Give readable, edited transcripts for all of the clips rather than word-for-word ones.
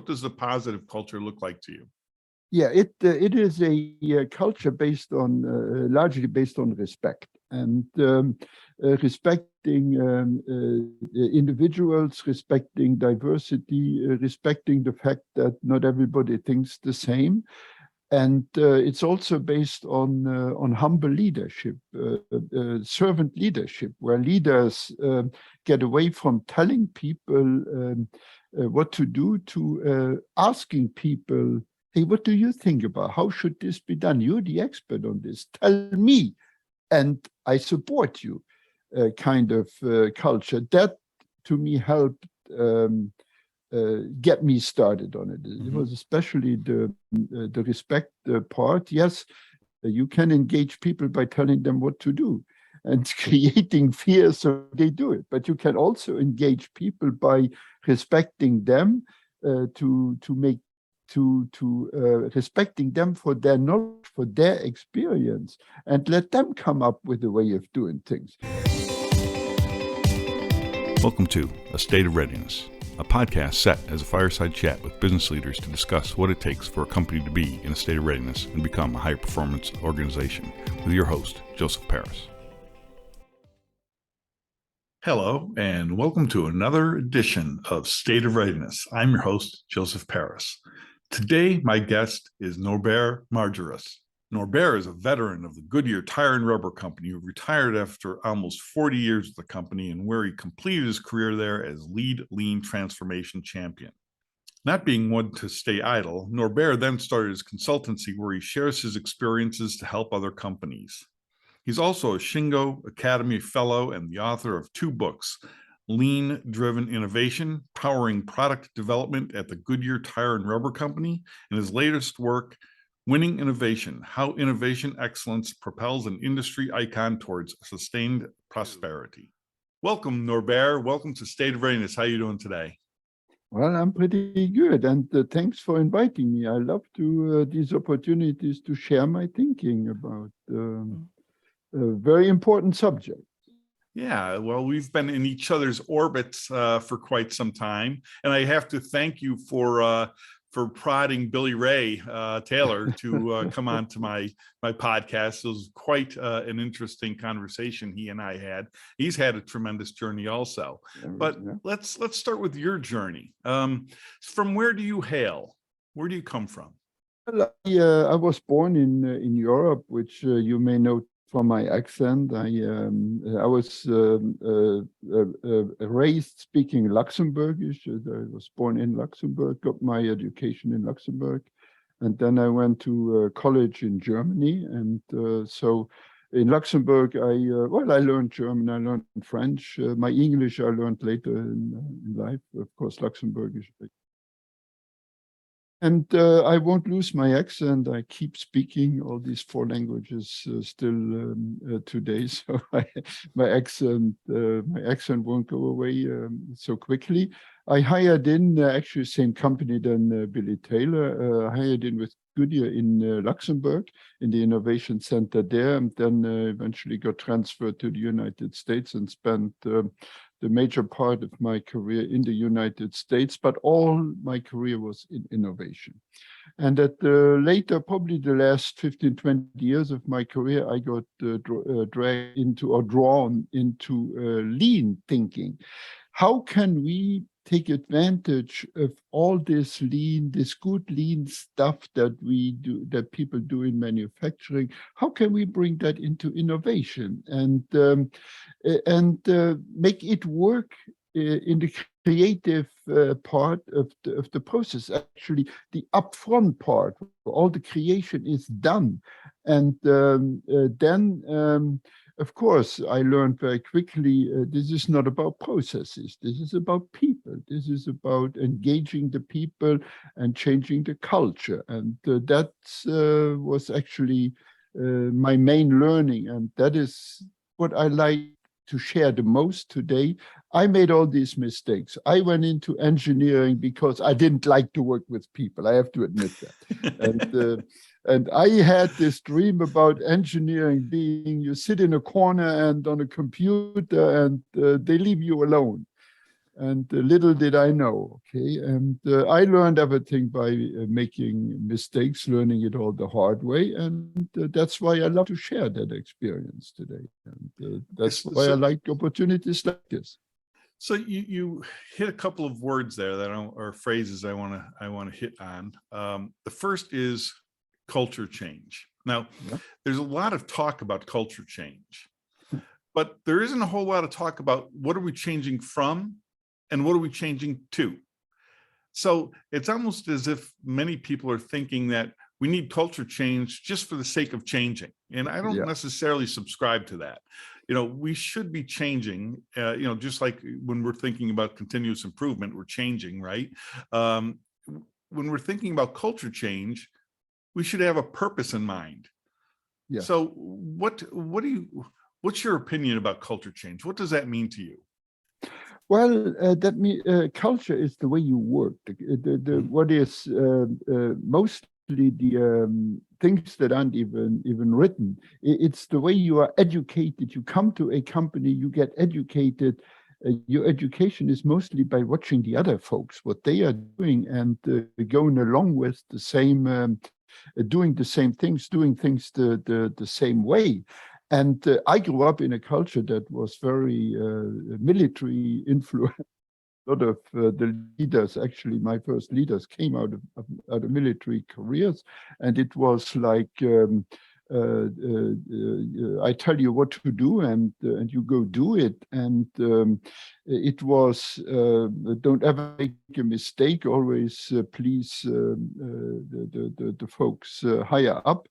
What does the positive culture look like to you? Yeah, it is a culture based on largely based on respect and respecting individuals, respecting diversity, respecting the fact that not everybody thinks the same. And it's also based on humble leadership, servant leadership, where leaders get away from telling people what to do to asking people, hey, what do you think about? How should this be done? You're the expert on this. Tell me, and I support you. Kind of culture that, to me, helped get me started on it. It was especially the respect part. Yes, you can engage people by telling them what to do and creating fear so they do it. But you can also engage people by respecting them, respecting them for their knowledge, for their experience, and let them come up with a way of doing things. Welcome to A State of Readiness, a podcast set as a fireside chat with business leaders to discuss what it takes for a company to be in a state of readiness and become a high-performance organization, with your host, Joseph Paris. Hello, and welcome to another edition of State of Readiness. I'm your host, Joseph Paris. Today, my guest is Norbert Majerus. Norbert is a veteran of the Goodyear Tire and Rubber Company who retired after almost 40 years with the company and where he completed his career there as lead lean transformation champion. Not being one to stay idle, Norbert then started his consultancy where he shares his experiences to help other companies. He's also a Shingo Academy Fellow and the author of 2 books, Lean-Driven Innovation, Powering Product Development at the Goodyear Tire and Rubber Company, and his latest work, Winning Innovation, How Innovation Excellence Propels an Industry Icon Towards Sustained Prosperity. Welcome, Norbert. Welcome to State of Readiness. How are you doing today? Well, I'm pretty good, and thanks for inviting me. I love these opportunities to share my thinking about a very important subject. Yeah, well, we've been in each other's orbits for quite some time, and I have to thank you for prodding Billy Ray Taylor to come on to my podcast. It was quite an interesting conversation he and I had. He's had a tremendous journey also. But let's start with your journey. From where do you hail? Where do you come from? Well, I was born in Europe, which you may know from my accent. I was raised speaking Luxembourgish. I was born in Luxembourg, got my education in Luxembourg, and then I went to college in Germany. And so in Luxembourg, I learned German, I learned French. My English I learned later in life, of course, Luxembourgish. And I won't lose my accent. I keep speaking all these 4 languages still today, so my accent won't go away so quickly. I hired in actually same company than Billy Taylor. Hired in with Goodyear in Luxembourg in the innovation center there, and then eventually got transferred to the United States and spent the major part of my career in the United States, but all my career was in innovation. And at later, probably the last 15, 20 years of my career, I got dragged into or drawn into lean thinking. How can we take advantage of all this lean, this good lean stuff that we do, that people do in manufacturing? How can we bring that into innovation and make it work in the creative part of the process? Actually, the upfront part, where all the creation is done, and then. Of course, I learned very quickly, this is not about processes. This is about people. This is about engaging the people and changing the culture. And that was actually my main learning. And that is what I like to share the most today. I made all these mistakes. I went into engineering because I didn't like to work with people. I have to admit that. And I had this dream about engineering being, you sit in a corner and on a computer and they leave you alone. And little did I know, okay? And I learned everything by making mistakes, learning it all the hard way. And that's why I love to share that experience today. And that's why I like opportunities like this. So you hit a couple of words there that or phrases I want to hit on. The first is culture change. Now, there's a lot of talk about culture change, but there isn't a whole lot of talk about what are we changing from and what are we changing to. So it's almost as if many people are thinking that we need culture change just for the sake of changing. And I don't necessarily subscribe to that. We should be changing, just like when we're thinking about continuous improvement, we're changing, right? When we're thinking about culture change, we should have a purpose in mind. Yeah. So what's your opinion about culture change? What does that mean to you? Well, culture is the way you work. What is mostly the things that aren't even written. It's the way you are educated. You come to a company, you get educated. Your education is mostly by watching the other folks, what they are doing, and going along with the same, doing the same things, doing things the same way. And I grew up in a culture that was very military influenced. A lot of the leaders, actually, my first leaders came out of military careers, and it was like I tell you what to do, and you go do it. And it was don't ever make a mistake. Always please the folks higher up.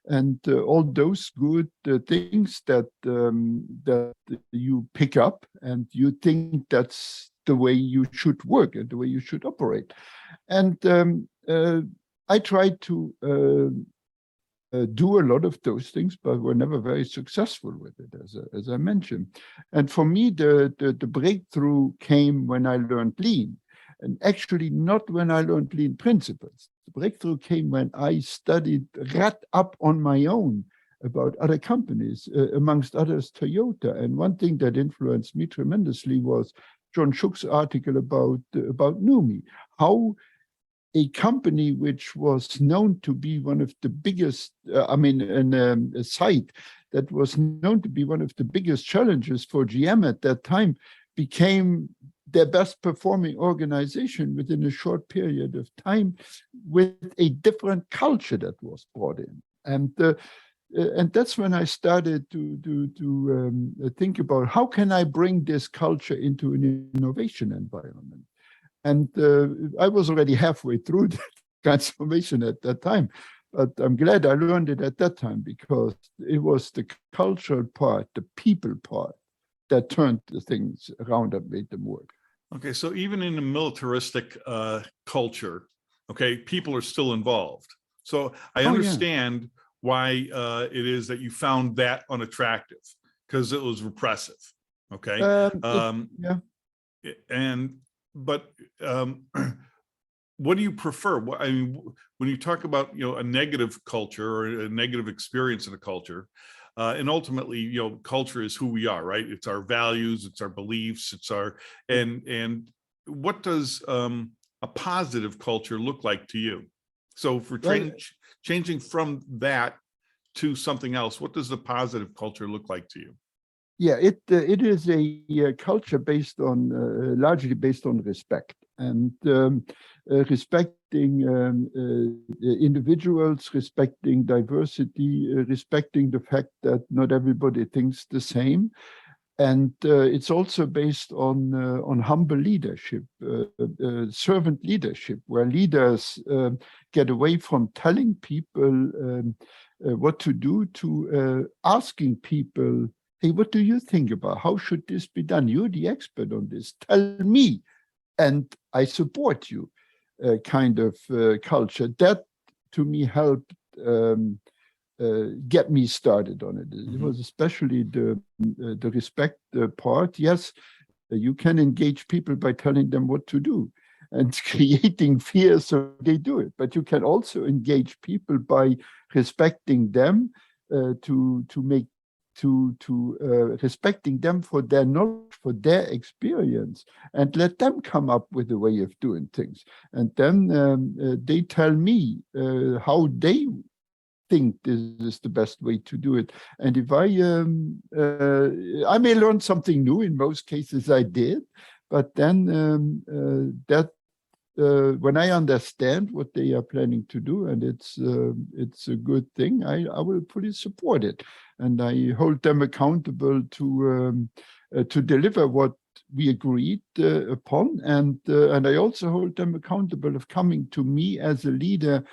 And all those good things that that you pick up, and you think that's the way you should work and the way you should operate. And I tried to do a lot of those things, but were never very successful with it, as I mentioned. And for me, the breakthrough came when I learned Lean. And actually not when I learned Lean principles. The breakthrough came when I studied right up on my own about other companies, amongst others Toyota. And one thing that influenced me tremendously was John Shook's article about NUMMI, how a company which was known to be one of the biggest, a site that was known to be one of the biggest challenges for GM at that time, became their best performing organization within a short period of time, with a different culture that was brought in. And that's when I started to think about how can I bring this culture into an innovation environment. And I was already halfway through the transformation at that time, but I'm glad I learned it at that time, because it was the cultural part, the people part, that turned the things around and made them work. Okay, so even in a militaristic culture, okay, people are still involved. So I understand why it is that you found that unattractive, because it was repressive. Okay, but what do you prefer? I mean, when you talk about a negative culture or a negative experience in a culture. And ultimately, culture is who we are, right? It's our values, it's our beliefs, it's our, and what does a positive culture look like to you? So for changing from that to something else, what does the positive culture look like to you? Yeah, it is a culture based on, largely based on respect, and respecting individuals, respecting diversity, respecting the fact that not everybody thinks the same. And it's also based on humble leadership, servant leadership, where leaders get away from telling people what to do to asking people, hey, what do you think about? How should this be done? You're the expert on this. Tell me, and I support you. Kind of culture that, to me, helped get me started on it. It was especially the respect part. Yes, you can engage people by telling them what to do and creating fear so they do it. But you can also engage people by respecting them to make respecting them for their knowledge, for their experience, and let them come up with a way of doing things. And then they tell me how they think this is the best way to do it. And if I may learn something new. In most cases, I did, but then when I understand what they are planning to do, and it's a good thing, I will fully support it, and I hold them accountable to deliver what we agreed upon, and I also hold them accountable of coming to me as a leader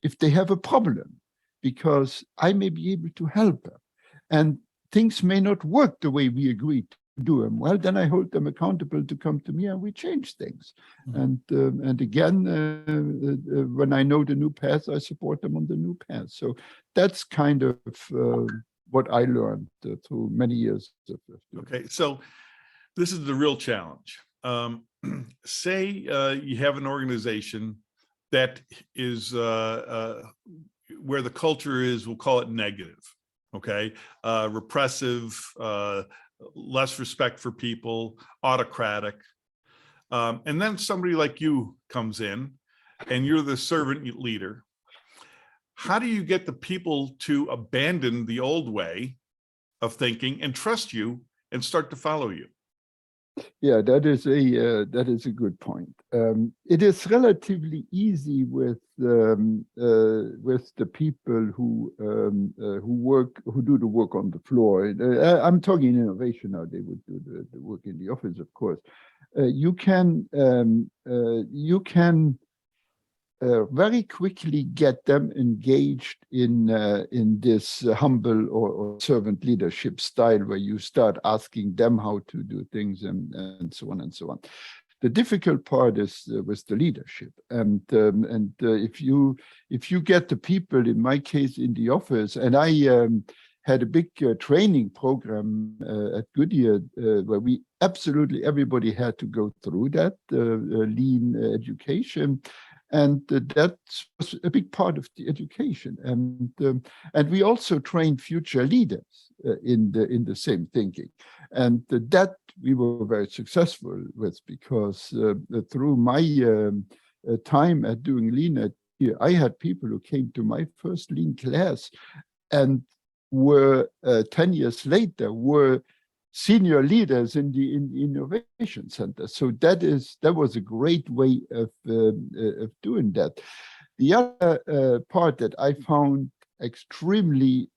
if they have a problem, because I may be able to help them, and things may not work the way we agreed to do them. Well, then I hold them accountable to come to me, and we change things. Mm-hmm. And again, when I know the new path, I support them on the new path. So that's kind of what I learned through many years. Okay, so this is the real challenge. Say you have an organization that is where the culture is, we'll call it negative, okay? Repressive, less respect for people, autocratic. And then somebody like you comes in and you're the servant leader. How do you get the people to abandon the old way of thinking and trust you and start to follow you? Yeah, that is a good point. It is relatively easy with the people who do the work on the floor. I'm talking innovation now. They would do the work in the office, of course. You can very quickly get them engaged in this humble or servant leadership style, where you start asking them how to do things and so on and so on. The difficult part is with the leadership, and if you get the people, in my case, in the office, and I had a big training program at Goodyear where we absolutely everybody had to go through that lean education. And that was a big part of the education, and we also trained future leaders in the same thinking, and that we were very successful with, because through my time at doing lean, I had people who came to my first lean class, and were 10 years later were senior leaders in the innovation center. So that was a great way of doing that. The other part that I found extremely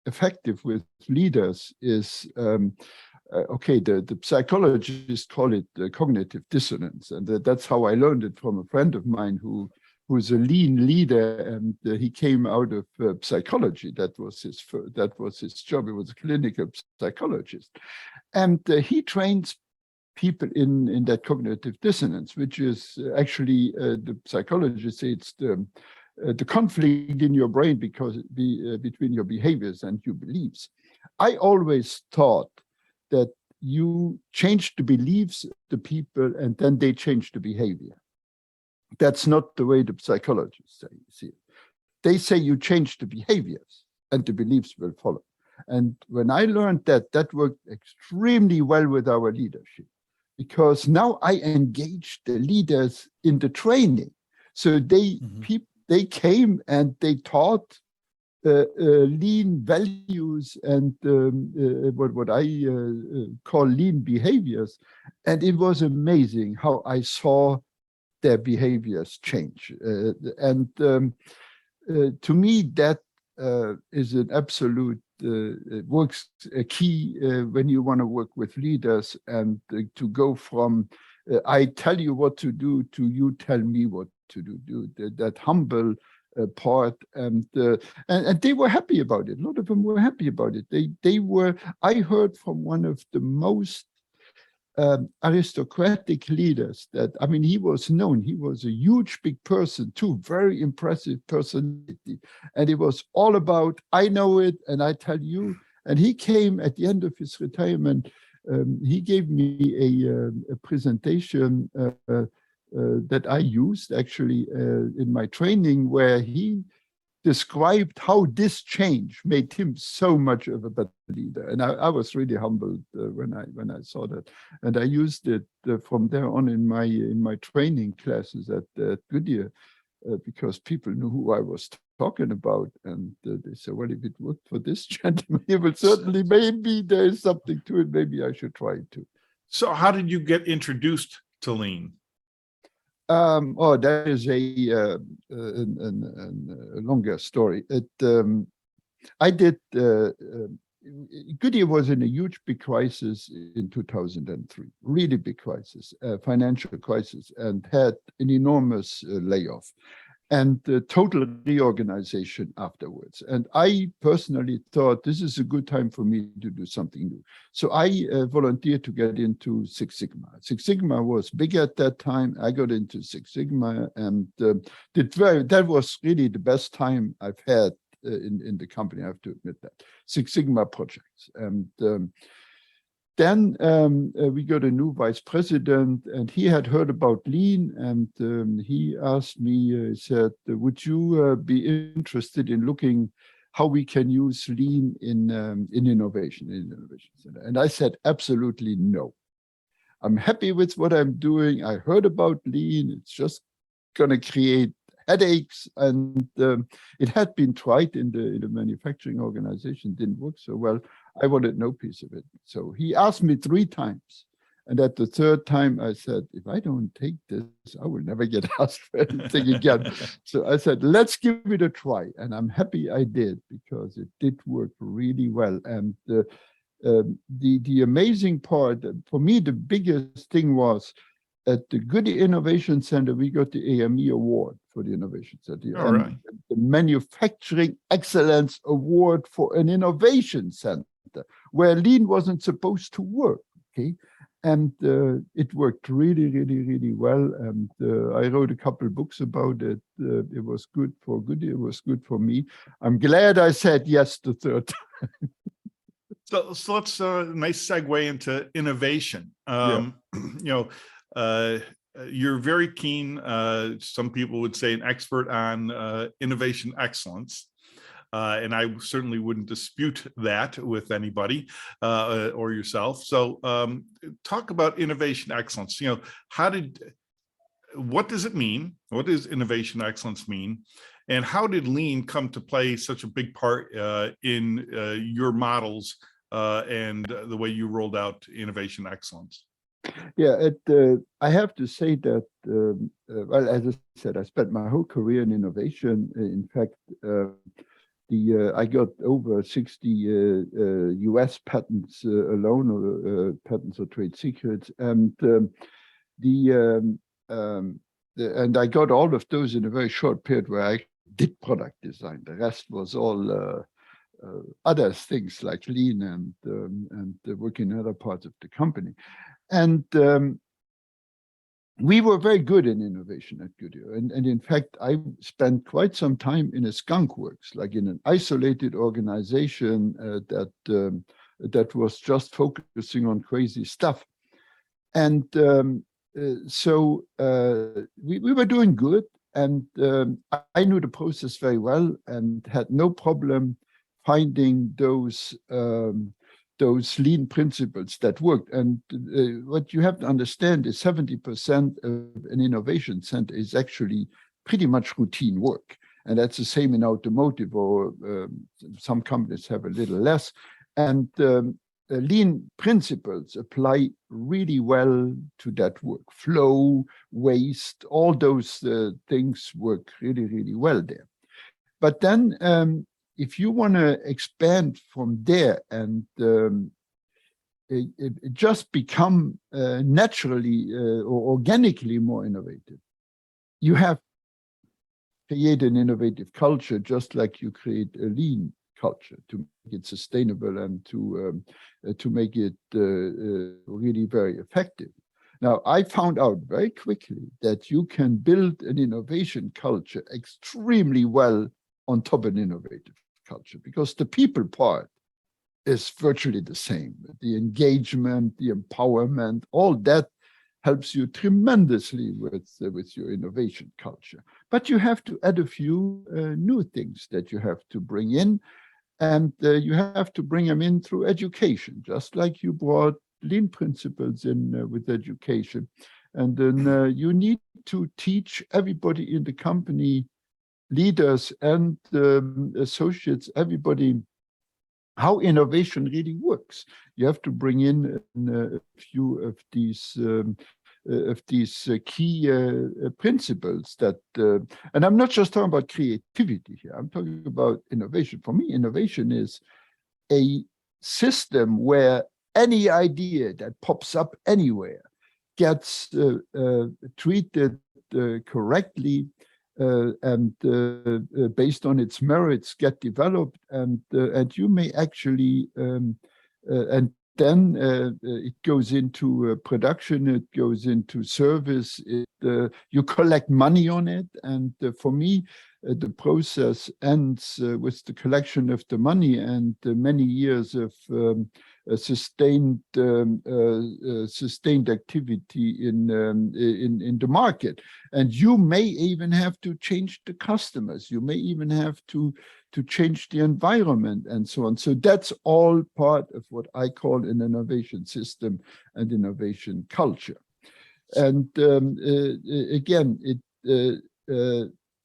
effective with leaders is okay, the psychologists call it cognitive dissonance, and that's how I learned it from a friend of mine who's a lean leader, and he came out of psychology. That was his job. He was a clinical psychologist, and he trains people in that cognitive dissonance, which is actually the psychologists say it's the conflict in your brain between your behaviors and your beliefs. I always thought that you change the beliefs of the people, and then they change the behavior. That's not the way the psychologists see it. They say you change the behaviors and the beliefs will follow. And when I learned that worked extremely well with our leadership, because now I engaged the leaders in the training. So they came and they taught lean values and what I call lean behaviors. And it was amazing how I saw their behaviors change. To me, that is an absolute works a key when you want to work with leaders, and to go from I tell you what to do to you tell me what to do. That humble part, and they were happy about it. A lot of them were happy about it. They were. I heard from one of the most aristocratic leaders that, I mean, he was known, he was a huge big person too, very impressive personality, and it was all about I know it and I tell you. And he came at the end of his retirement, he gave me a presentation that I used actually in my training, where he described how this change made him so much of a better leader. And I was really humbled when I saw that. And I used it from there on in my training classes at Goodyear, because people knew who I was talking about. And they said, well, if it worked for this gentleman, it will certainly, maybe there is something to it. Maybe I should try it too. So how did you get introduced to lean? Oh, that is a longer story. I did. Goodyear was in a huge big crisis in 2003, really big crisis, financial crisis, and had an enormous layoff and total reorganization afterwards. And I personally thought this is a good time for me to do something new. So I volunteered to get into Six Sigma. Six Sigma was big at that time. I got into Six Sigma and that was really the best time I've had in the company, I have to admit that. Six Sigma projects. And then we got a new vice president, and he had heard about lean, and he asked me, he said, would you be interested in looking how we can use lean in innovation? And I said, absolutely no. I'm happy with what I'm doing. I heard about lean. It's just going to create headaches, and it had been tried in the manufacturing organization, didn't work so well. I wanted no piece of it. So he asked me 3 times, and at the 3rd time I said, if I don't take this, I will never get asked for anything again. So I said, let's give it a try, and I'm happy I did, because it did work really well. And the amazing part for me, the biggest thing was, at the Goodyear Innovation Center, we got the AME award for the Innovation Center. All right. The Manufacturing Excellence Award for an Innovation Center, where lean wasn't supposed to work, okay? And it worked really, really, really well. And I wrote a couple of books about it. It was good for Goodyear, it was good for me. I'm glad I said yes the 3rd time. So let's nice segue into innovation. You're very keen, some people would say an expert on innovation excellence. And I certainly wouldn't dispute that with anybody or yourself. So talk about innovation excellence. What does it mean? What does innovation excellence mean? And how did lean come to play such a big part in your models and the way you rolled out innovation excellence? Yeah, I have to say that, well, as I said, I spent my whole career in innovation. In fact, I got over 60 US patents alone, or patents or trade secrets, and and I got all of those in a very short period where I did product design. The rest was all other things like lean and working in other parts of the company. And we were very good in innovation at Goodyear. And in fact, I spent quite some time in a skunk works, like in an isolated organization that was just focusing on crazy stuff. And so we were doing good. And I knew the process very well and had no problem finding those lean principles that worked. And what you have to understand is 70% of an innovation center is actually pretty much routine work. And that's the same in automotive, or some companies have a little less. And lean principles apply really well to that work. Flow, waste, all those things work really, really well there. But then if you want to expand from there and it just become naturally or organically more innovative, you have to create an innovative culture, just like you create a lean culture, to make it sustainable and to make it really very effective. Now, I found out very quickly that you can build an innovation culture extremely well on top of an innovative culture, because the people part is virtually the same. The engagement, the empowerment, all that helps you tremendously with your innovation culture. but you have to add a few new things that you have to bring in. And you have to bring them in through education, just like you brought lean principles in with education. And then you need to teach everybody in the company, leaders and associates, everybody, how innovation really works. You have to bring in a few of these key principles that, and I'm not just talking about creativity here, I'm talking about innovation. For me, innovation is a system where any idea that pops up anywhere gets treated correctly and based on its merits get developed, and you may actually and then it goes into production, it goes into service, you collect money on it. And for me, the process ends with the collection of the money and many years of sustained activity in the market. And you may even have to change the customers. You may even have to change the environment and so on. So that's all part of what I call an innovation system and innovation culture. And again,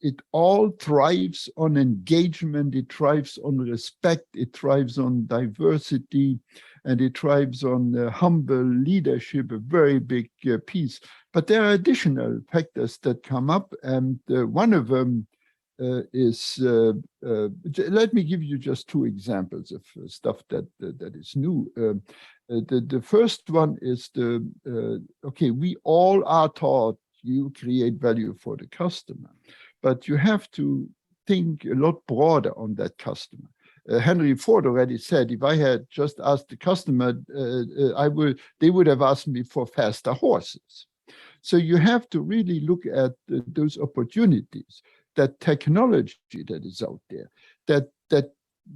it all thrives on engagement, it thrives on respect, it thrives on diversity, and it thrives on humble leadership, a very big piece. But there are additional factors that come up, and one of them is, let me give you just two examples of stuff that is new. The first one is okay, we all are taught you create value for the customer, but you have to think a lot broader on that customer. Henry Ford already said, if I had just asked the customer, they would have asked me for faster horses. So you have to really look at those opportunities, that technology that is out there, that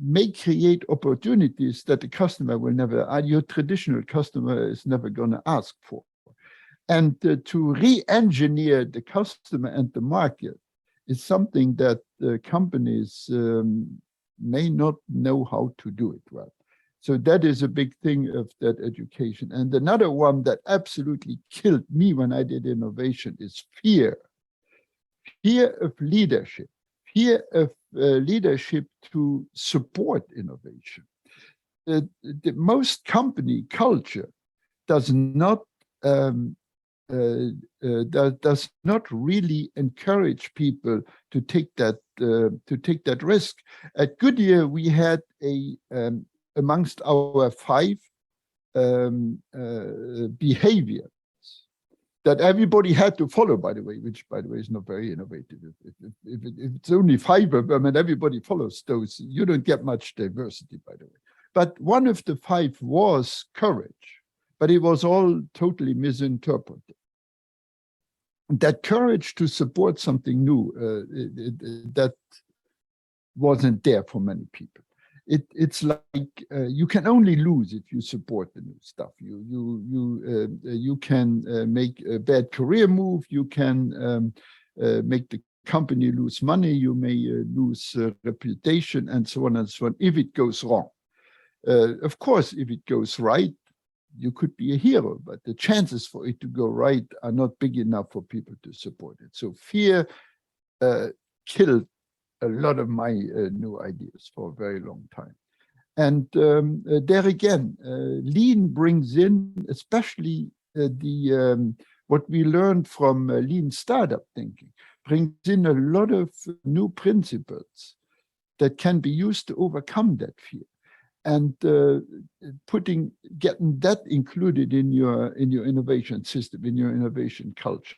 may create opportunities that the customer will never, your traditional customer is never going to ask for. And to re-engineer the customer and the market is something that companies may not know how to do it well. So that is a big thing of that education. And another one that absolutely killed me when I did innovation is fear. Fear of leadership. Fear of leadership to support innovation. The most company culture does not really encourage people to take that risk. At Goodyear, we had amongst our 5 behaviors that everybody had to follow, by the way, which, by the way, is not very innovative. If it's only 5 of them and everybody follows those, you don't get much diversity, by the way. But one of the 5 was courage, but it was all totally misinterpreted. That courage to support something new, that wasn't there for many people. It's like you can only lose if you support the new stuff. You can make a bad career move. You can make the company lose money. You may lose reputation and so on and so on if it goes wrong. Of course, if it goes right, you could be a hero, but the chances for it to go right are not big enough for people to support it. So fear killed a lot of my new ideas for a very long time. And there again, lean brings in, especially what we learned from lean startup thinking, brings in a lot of new principles that can be used to overcome that fear. And getting that included in your innovation system, in your innovation culture,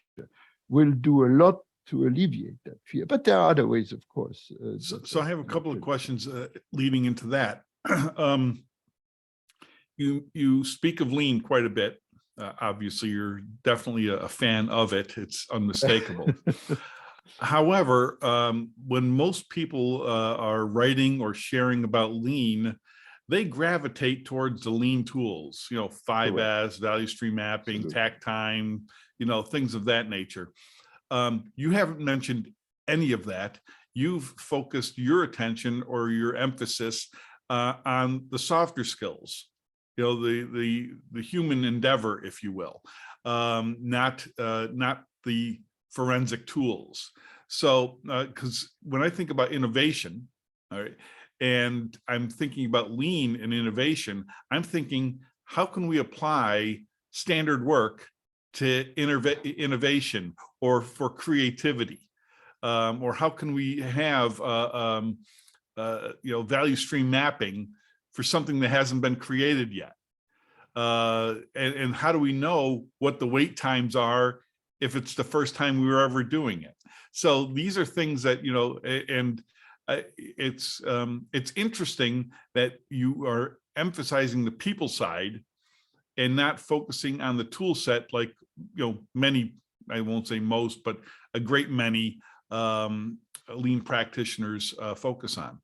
will do a lot to alleviate that fear. But there are other ways, of course. So I have a couple of questions leading into that. You speak of lean quite a bit. Obviously, you're definitely a fan of it. It's unmistakable. However, when most people are writing or sharing about lean, they gravitate towards the lean tools, 5S, value stream mapping, Absolutely. tack time, things of that nature. You haven't mentioned any of that. You've focused your attention or your emphasis on the softer skills, the human endeavor, if you will, not the forensic tools. So, because when I think about innovation, all right, and I'm thinking about lean and innovation, I'm thinking, how can we apply standard work to innovation or for creativity? Or how can we have value stream mapping for something that hasn't been created yet? And how do we know what the wait times are if it's the first time we were ever doing it? So these are things that, it's interesting that you are emphasizing the people side and not focusing on the tool set like, many, I won't say most, but a great many lean practitioners focus on.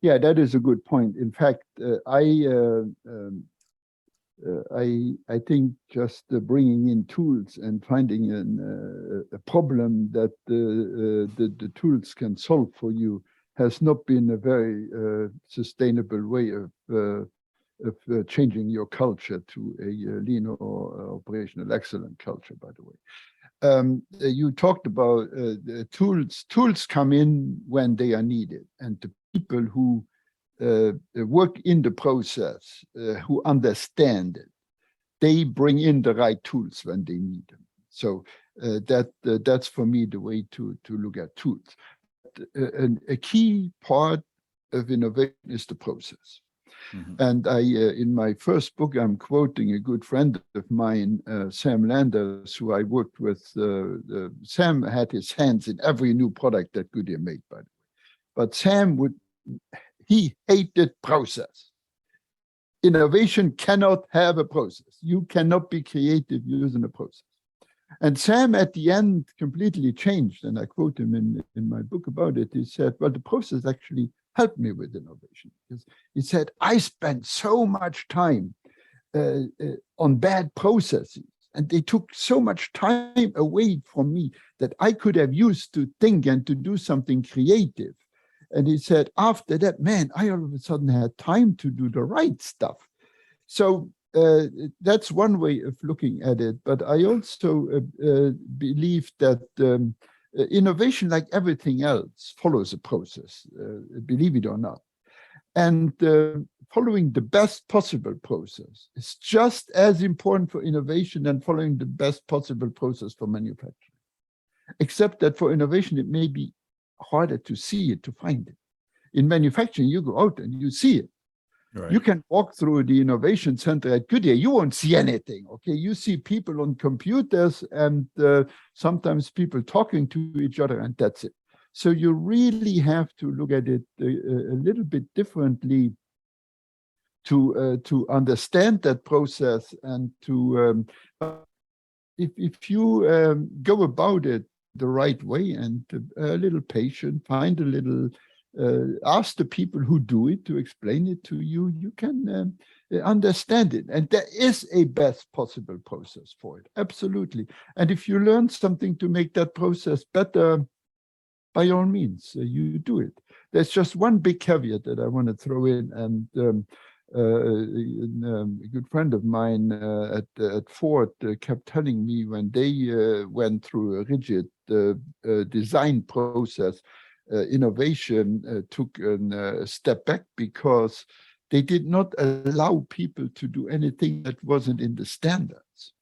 Yeah, that is a good point. In fact, I think just bringing in tools and finding a problem that the tools can solve for you has not been a very sustainable way of changing your culture to a lean or operational excellent culture, by the way. You talked about tools. Tools come in when they are needed, and the people who work in the process, who understand it, they bring in the right tools when they need them. So that's for me the way to look at tools. A key part of innovation is the process. Mm-hmm. And in my first book, I'm quoting a good friend of mine, Sam Landers, who I worked with. Sam had his hands in every new product that Goodyear made, by the way. But Sam he hated process. Innovation cannot have a process. You cannot be creative using a process. And Sam, at the end, completely changed. And I quote him in my book about it. He said, well, the process actually helped me with innovation. Because he said, I spent so much time on bad processes, and they took so much time away from me that I could have used to think and to do something creative. And he said, after that, man, I all of a sudden had time to do the right stuff. So that's one way of looking at it. But I also believe that innovation, like everything else, follows a process, believe it or not. And following the best possible process is just as important for innovation than following the best possible process for manufacturing. Except that for innovation, it may be harder to see it, to find it. In manufacturing, you go out and you see it. Right. You can walk through the innovation center at Goodyear. You won't see anything, okay? You see people on computers and sometimes people talking to each other, and that's it. So you really have to look at it a little bit differently to understand that process and to, if you go about it the right way and a little patient, find a little, ask the people who do it to explain it to you, you can understand it. And there is a best possible process for it, absolutely. And if you learn something to make that process better, by all means, you do it. There's just one big caveat that I want to throw in, and a good friend of mine at Ford kept telling me when they went through a rigid design process, innovation took a step back because they did not allow people to do anything that wasn't in the standards.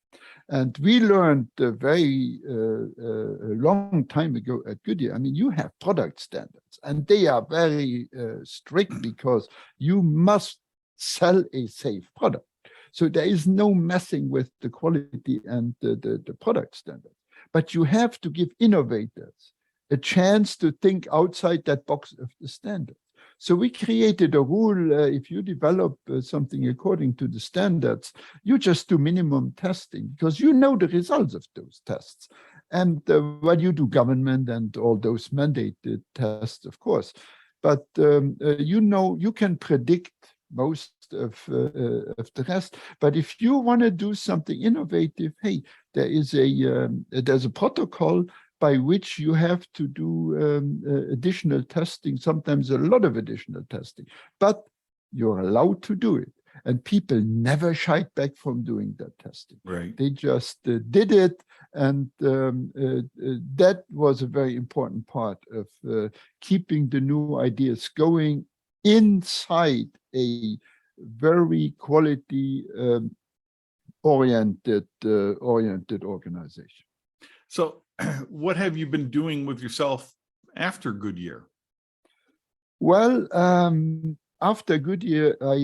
And we learned a very long time ago at Goodyear, I mean, you have product standards, and they are very strict because you must sell a safe product. So there is no messing with the quality and the product standards. But you have to give innovators a chance to think outside that box of the standard. So we created a rule, if you develop something according to the standards, you just do minimum testing because you know the results of those tests. And when you do government and all those mandated tests, of course, but you know, you can predict most of the rest. But if you want to do something innovative, hey, there's a protocol by which you have to do additional testing, sometimes a lot of additional testing, but you're allowed to do it. And people never shied back from doing that testing. Right. They just did it. And that was a very important part of keeping the new ideas going inside a very quality oriented organization. So what have you been doing with yourself after Goodyear? Well, after Goodyear, I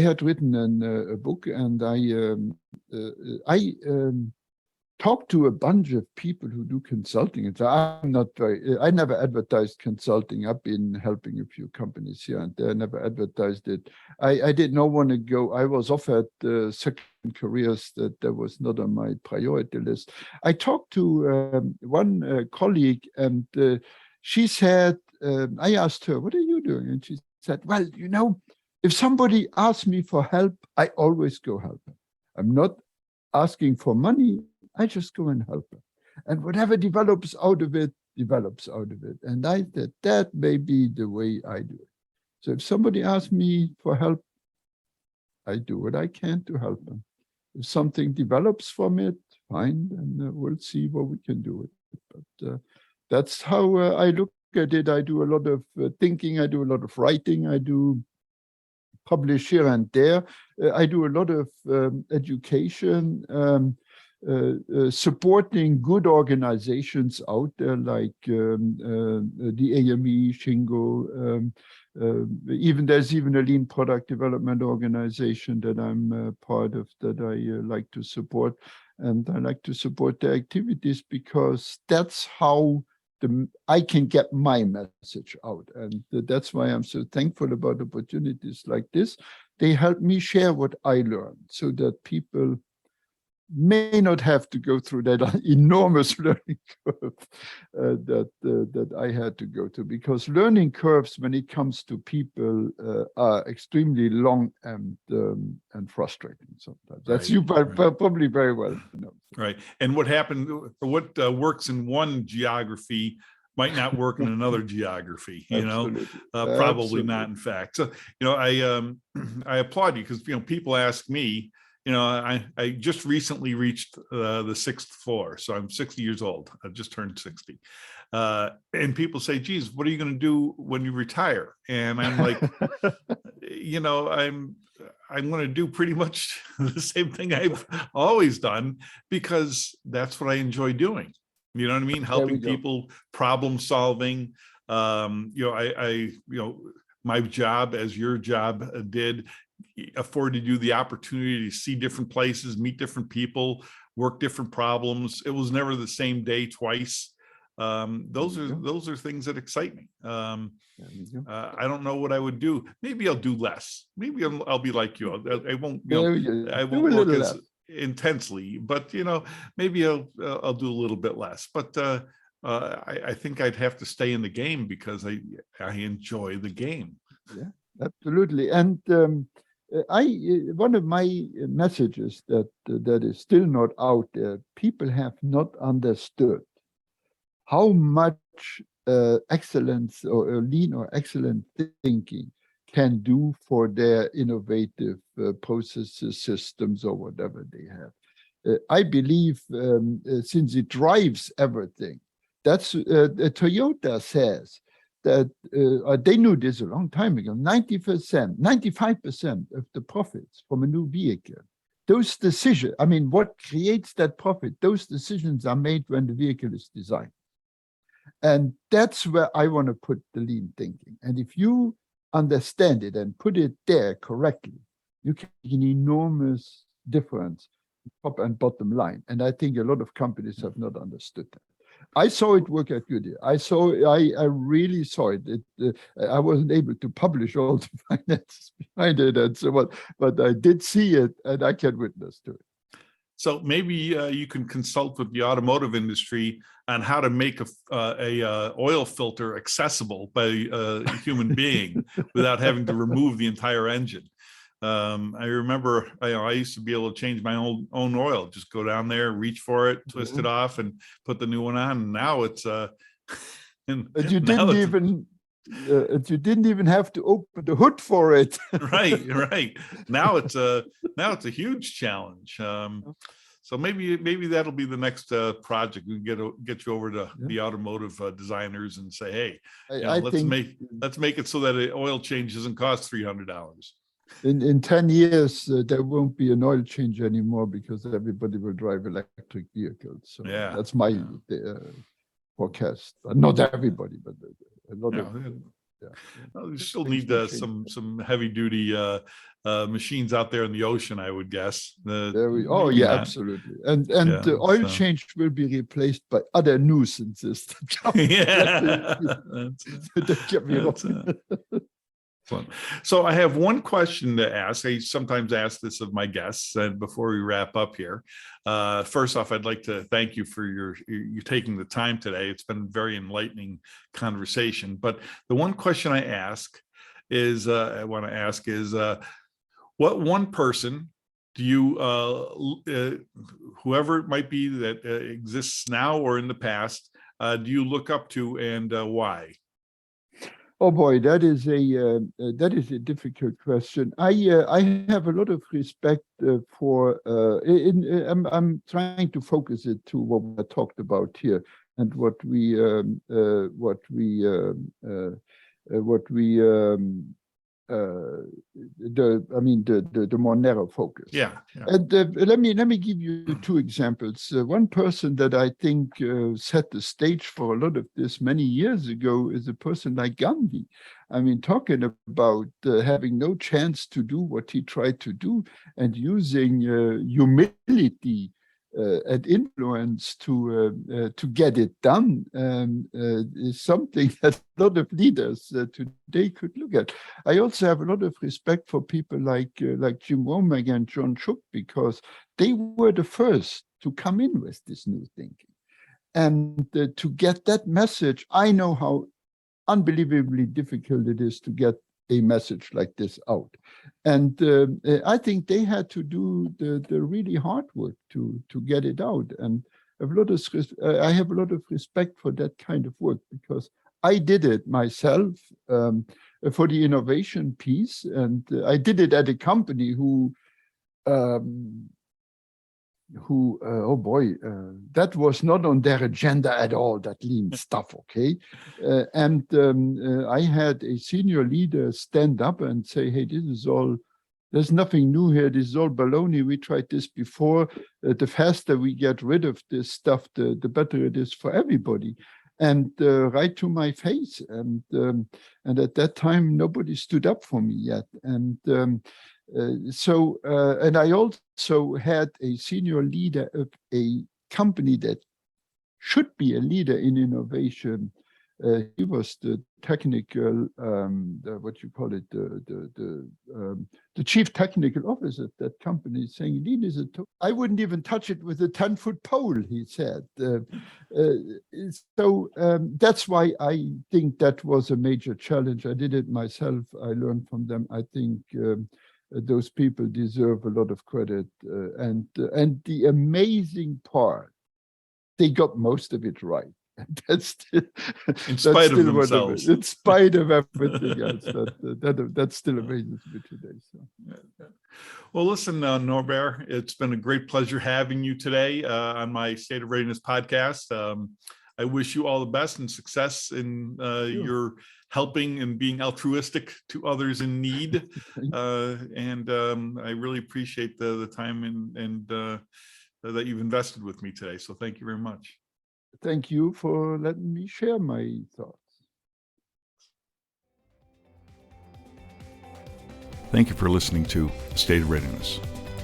had written a book, and I talked to a bunch of people who do consulting. And so I never advertised consulting. I've been helping a few companies here and there, never advertised it. I did not want to go. I was offered second careers that was not on my priority list. I talked to one colleague, and she said, I asked her, what are you doing? And she said, well, if somebody asks me for help, I always go help them. I'm not asking for money. I just go and help them. And whatever develops out of it, develops out of it. And I said, that may be the way I do it. So if somebody asks me for help, I do what I can to help them. If something develops from it, fine, and we'll see what we can do with it. But that's how I look at it. I do a lot of thinking. I do a lot of writing. I do publish here and there. I do a lot of education, supporting good organizations out there like the AME, Shingo. There's even a lean product development organization that I'm part of that I like to support. And I like to support their activities because that's how I can get my message out. And that's why I'm so thankful about opportunities like this. They help me share what I learned so that people may not have to go through that enormous learning curve that I had to go to, because learning curves when it comes to people are extremely long and frustrating sometimes. That's you probably very well know. Right. And what happened, what works in one geography might not work in another geography, probably Absolutely. Not, in fact. So, I applaud you because, people ask me, I just recently reached the 6th floor. So I'm 60 years old. I've just turned 60. And people say, geez, what are you going to do when you retire? And I'm like, I'm going to do pretty much the same thing I've always done, because that's what I enjoy doing. You know what I mean? Helping people, problem solving. My job, as your job did, afforded you the opportunity to see different places, meet different people, work different problems. It was never the same day twice. Those are things that excite me. I don't know what I would do. Maybe I'll do less. Maybe I'll be like you. I won't work as intensely, but maybe I'll do a little bit less. But I think I'd have to stay in the game because I enjoy the game. Yeah, absolutely. And one of my messages that is still not out there, people have not understood how much excellence or lean or excellent thinking can do for their innovative processes, systems, or whatever they have. I believe since it drives everything, that's Toyota says that they knew this a long time ago. 90%, 95% of the profits from a new vehicle, those decisions, what creates that profit, those decisions are made when the vehicle is designed. And that's where I want to put the lean thinking. And if you understand it and put it there correctly, you can make an enormous difference, top and bottom line. And I think a lot of companies have not understood that. I saw it work at Goodyear. I really saw it. I wasn't able to publish all the finances behind it and so on, but I did see it, and I can witness to it. So maybe you can consult with the automotive industry on how to make a oil filter accessible by a human being without having to remove the entire engine. I remember I used to be able to change my own oil, just go down there, reach for it, twist it off, and put the new one on. And now it's And you didn't even have to open the hood for it. right. Now it's a huge challenge. So maybe that'll be the next project. We can get you over to the automotive designers and say, hey, let's make it so that an oil change doesn't cost $300. In 10 years, there won't be an oil change anymore because everybody will drive electric vehicles. So that's my forecast. Not everybody, but a lot of. Well, you still need some heavy duty machines out there in the ocean, I would guess. Absolutely. And the oil change will be replaced by other nuisances. So I have one question to ask. I sometimes ask this of my guests, and before we wrap up here, first off, I'd like to thank you for you taking the time today. It's been a very enlightening conversation. But the one question I want to ask is, what one person do you, whoever it might be that exists now or in the past, do you look up to, and why? Oh boy, that is a difficult question. I have a lot of respect for. I'm trying to focus it to what we talked about here and what we the more narrow focus. And let me give you two examples. One person that I think set the stage for a lot of this many years ago is a person like Gandhi. I mean, talking about having no chance to do what he tried to do and using humility and influence to get it done is something that a lot of leaders today could look at. I also have a lot of respect for people like Jim Womack and John Shook, because they were the first to come in with this new thinking. And to get that message, I know how unbelievably difficult it is to get a message like this out. And I think they had to do the really hard work to get it out. And I have a lot of respect for that kind of work, because I did it myself for the innovation piece. And I did it at a company who that was not on their agenda at all, that lean stuff, okay? I had a senior leader stand up and say, hey, there's nothing new here. This is all baloney. We tried this before. The faster we get rid of this stuff, the better it is for everybody. And right to my face. And at that time, nobody stood up for me yet. And I also had a senior leader of a company that should be a leader in innovation. He was the technical, the chief technical officer at that company, saying, lean is I wouldn't even touch it with a 10-foot pole, he said. That's why I think that was a major challenge. I did it myself. I learned from them. I think those people deserve a lot of credit. And the amazing part, they got most of it right. That's still, in spite of themselves. In spite of everything else, that still amazes me today. So. Well, listen, Norbert, it's been a great pleasure having you today on my State of Readiness podcast. I wish you all the best and success in your helping and being altruistic to others in need. I really appreciate the time and that you've invested with me today. So thank you very much. Thank you for letting me share my thoughts. Thank you for listening to State of Readiness.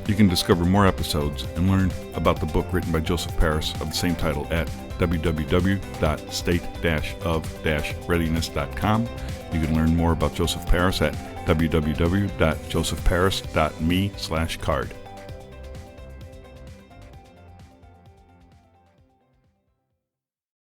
You can discover more episodes and learn about the book written by Joseph Paris of the same title at www.state-of-readiness.com. You can learn more about Joseph Paris at www.josephparis.me/card.